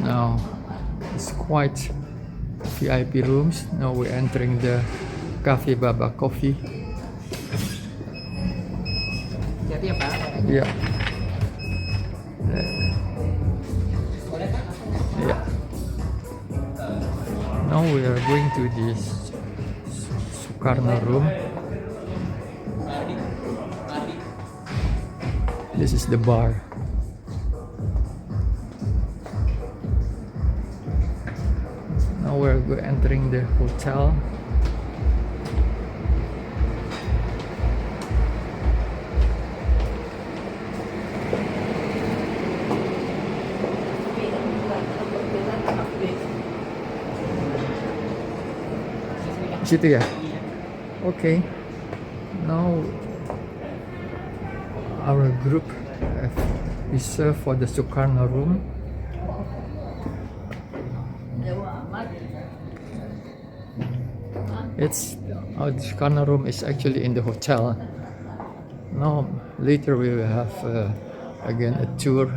Now it's quite VIP rooms. Now we're entering the Cafe Baba Coffee. Jadi ya Pak? Yeah. Yeah. Now we are going to this Sukarno room. This is the bar. Now we're entering the hotel. Situ ya? Okay. Now our group reserved for the Sukarno room. It's the Sukarno room is actually in the hotel. Now later we will have again a tour.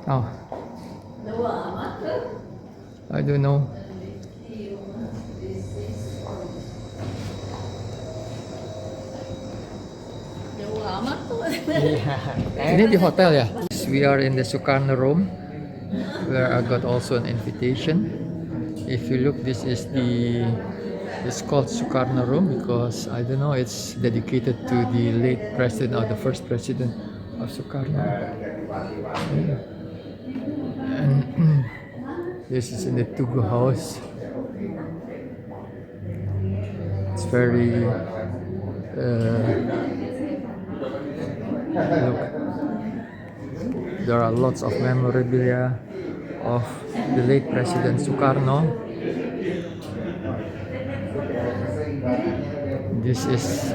Oh, I don't know. Ini di hotel ya? We are in the Sukarno room where I got also an invitation. If you look, this is it's called Sukarno room because I don't know, it's dedicated to the late president or the first president of Sukarno. And this is in the Tugu house. It's very look, there are lots of memorabilia of the late President Sukarno. This is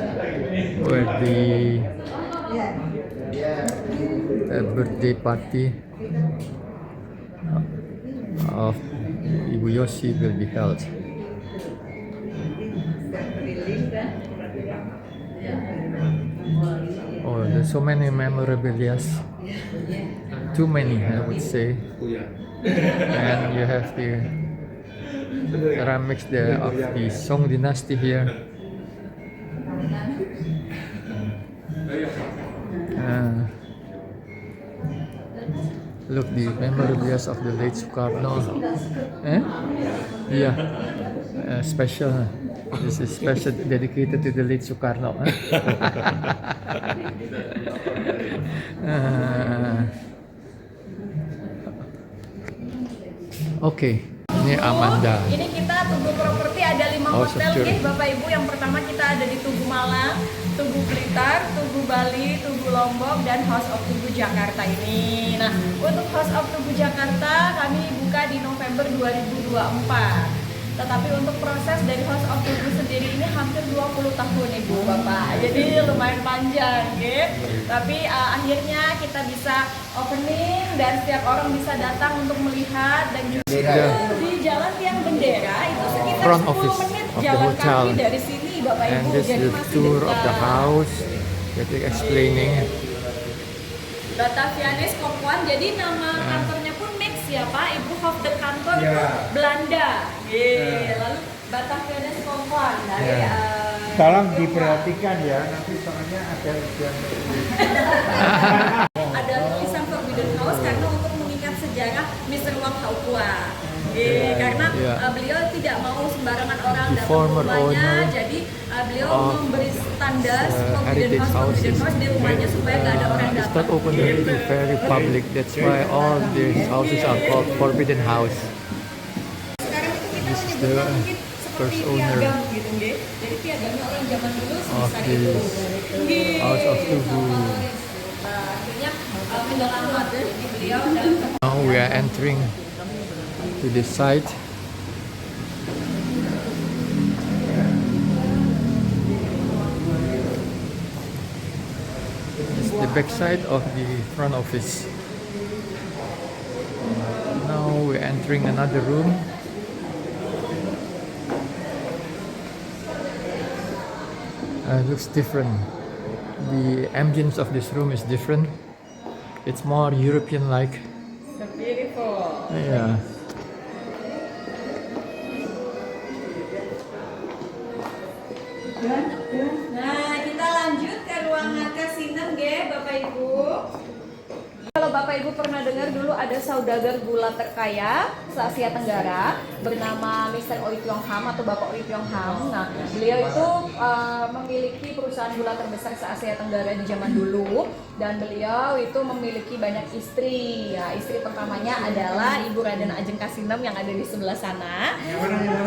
where the birthday party of Ibu Yosi will be held. Oh, there's so many memorabilia. Too many, I would say. And you have the ceramics of the Song dynasty here. Look, the memorabilia of the late Sukarno. Yeah, special. This is special, dedicated to the late Sukarno. Oke, ini Amanda. Ini kita Tugu Properti ada 5 hotel nih Bapak Ibu. Yang pertama kita ada di Tugu Malang, Tugu Blitar, Tugu Bali, Tugu Lombok, dan House of Tugu Jakarta ini. Nah, untuk House of Tugu Jakarta kami buka di November 2024. Tetapi untuk proses dari House of Tugu sendiri ini hampir 20 tahun Ibu Bapak. Jadi lumayan panjang, gitu. Tapi akhirnya kita bisa opening dan setiap orang bisa datang untuk melihat, dan juga di Jalan Tiang Bendera itu sekitar Front 10 office menit of the jalan hotel. kaki dari sini Bapak Ibu. And this Jadi is the masih tour of the dekat. house. Jadi explaining. Batavianes Skopwan. Jadi nama kantornya pun mix ya Pak. Ibu of the kantor Belanda. Lalu Batavianes Skopwan dari Tolong diperhatikan ya, nanti soalnya ada ujian. ada tulisan Forbidden House karena untuk mengingat sejarah Mr. Wang Haokua. Karena beliau tidak mau sembarangan orang datang ke rumahnya, jadi beliau memberi standar Forbidden House di rumahnya supaya nggak ada orang It's datang. not open to very public. That's why all these houses are called Forbidden House. Sekarang itu kita This is menyebutnya the mungkin first seperti owner piagam gitu, nggih. Jadi piagamnya orang zaman dulu of sebesar this itu. House of Tugu. Akhirnya menyelamat jadi beliau dan Now we are entering to the site. It's the back side of the front office. Now we're entering another room. Looks different. The ambience of this room is different. It's more European-like. So beautiful. Yeah. Nah, kita lanjut ke ruangan kasinem, Bapak Ibu. Kalau Bapak Ibu pernah dengar dulu ada saudagar gula terkaya se-Asia Tenggara bernama Mr. Oi Tiong Ham atau Bapak Oi Tiong Ham. Nah, beliau itu memiliki perusahaan gula terbesar se-Asia Tenggara di zaman dulu dan beliau itu memiliki banyak istri. Ya, istri pertamanya adalah Ibu Raden Ajeng Kasinem yang ada di sebelah sana.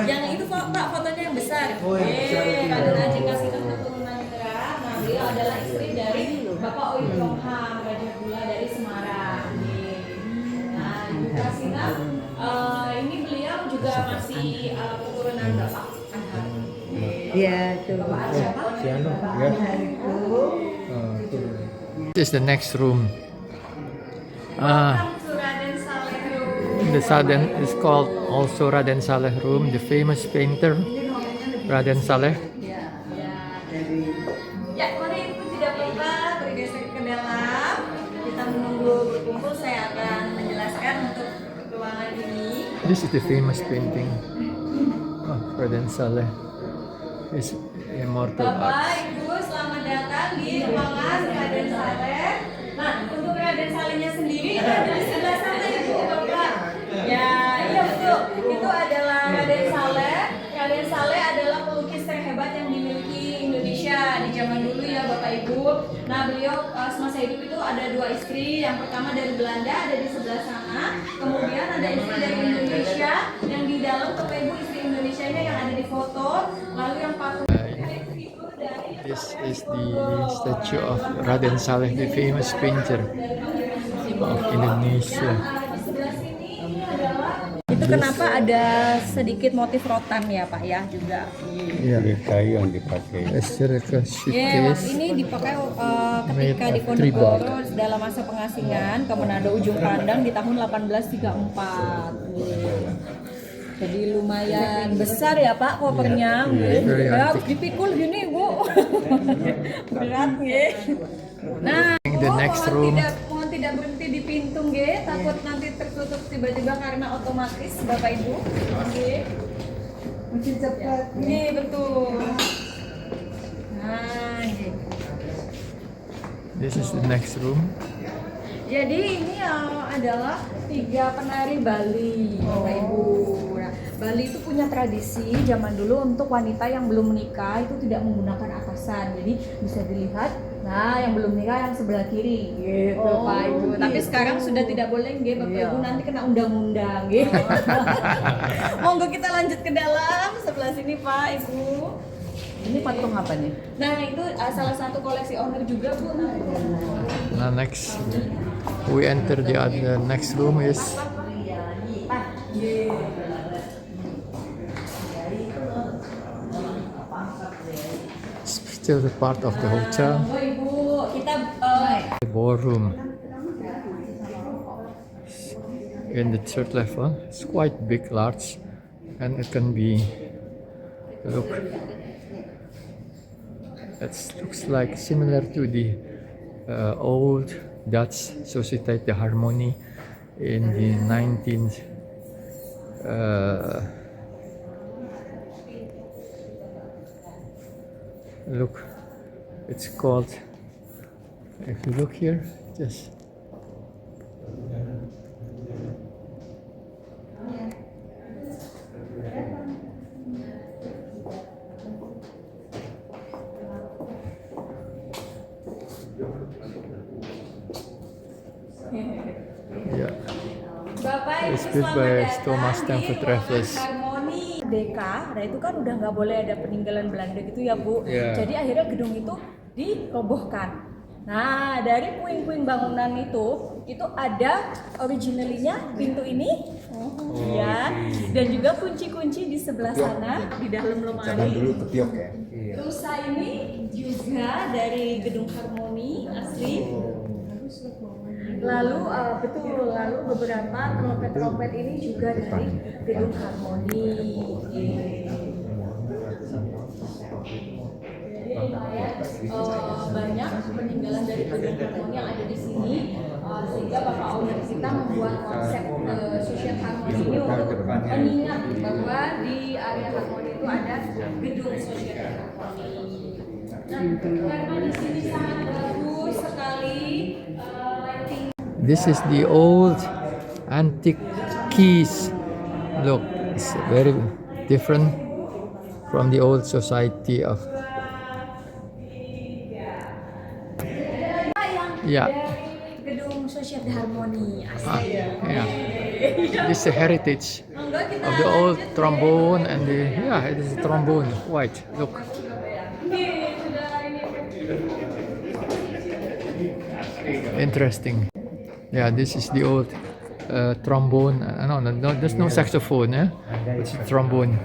Yang itu Pak, fotonya yang besar. Raden Ajeng Kasinem keturunan Ningrat. Nah, beliau adalah istri dari Bapak Oi Tiong Ham, Raja Gula dari Semarang. Nah, Ibu Kasinem, ini beliau juga masih keturunan Bapak Anhar. Iya, tuh. Siano, ya. This is the next room. Welcome to Raden Saleh Room. The Raden is called also Raden Saleh Room, the famous painter Raden Saleh. Ya, mari Ibu tidak lupa bergeser ke dalam. Kita menunggu berkumpul, saya akan menjelaskan untuk ruangan ini. This is the famous painting of Raden Saleh. His immortal Bapak, art. Ibu, selamat datang di ruangan Raden Saleh. Nah, untuk Raden Salehnya sendiri ada di sebelah sana, Ibu, Bapak. Ya, iya betul. Itu adalah Raden Saleh. Raden Saleh adalah pelukis terhebat yang dimiliki Indonesia di zaman dulu ya, Bapak Ibu. Nah, beliau semasa hidup itu ada 2 istri. Yang pertama dari Belanda, ada di sebelah sana. Kemudian ada istri dari Indonesia yang di dalam, Bapak Ibu, istri Indonesianya yang ada di foto. Lalu yang patung itu dari This is the statue of Raden Saleh, the famous painter of Indonesia. di sebelah sini ini adalah itu kenapa ada sedikit motif rotan ya Pak ya juga. Yeah. Ini kayu yang dipakai. Historical Ya, suitcase. ini dipakai Made ketika of di tree bark. Ponorogo dalam masa pengasingan ke Manado Ujung Pandang di tahun 1834. Jadi lumayan besar ya Pak kopernya. very Ya, antique. dipikul gini Bu. Berat nggih. Nah, The next room. mohon tidak berhenti di pintu nggih, takut nanti tertutup tiba-tiba karena otomatis Bapak Ibu. Nggih. Mungkin cepat. Nggih, betul. Nah, nggih. This is the next room. Jadi ini adalah 3 penari Bali, Bapak Ibu. Nah, Bali itu punya tradisi zaman dulu untuk wanita yang belum menikah itu tidak menggunakan atasan. Jadi bisa dilihat, nah yang belum nikah yang sebelah kiri, gitu Pak Ibu. Tapi sekarang sudah tidak boleh, nggih Bapak Ibu, nanti kena undang-undang, gitu. Monggo kita lanjut ke dalam sebelah sini Pak Ibu. Ini patung apa nih? Nah itu salah satu koleksi owner juga Bu. Now next, we enter the other next room is still the part of the hotel, Oh Ibu, kita the ballroom. In the third level, it's quite big, large, and it can be look. It looks like similar to the old Dutch Sociëteit de Harmonie in the 19th. Look, it's called. If you look here, just. Yeah. Bapak Ibu It's built selamat by datang Thomas di Stamford ruangan Raffles. Harmoni Deka. Nah itu kan udah nggak boleh ada peninggalan Belanda gitu ya Bu. Yeah. Jadi akhirnya gedung itu dirobohkan. Nah dari puing-puing bangunan itu ada originalinya pintu ini, ya, dan juga kunci-kunci di sebelah sana di dalam lemari. Dulu ketiok ya. Rusa ini juga dari gedung Harmoni asli. Lalu lalu beberapa trompet-trompet ini juga dari gedung Harmoni. Jadi lumayan juga Bapak owner kita membuat konsep Social Harmony ini untuk mengingat bahwa di area Harmony itu ada gedung Social Harmony. Nah, karena di sini sangat bagus sekali lighting. This is the old antique keys. Look, it's very different from the old society of. Yeah. Gedung Social Harmony Ah, asli. yeah. This is a heritage of the old trombone and the it is a trombone white. Look. Interesting. Yeah, this is the old trombone. No, there's no saxophone. It's a trombone.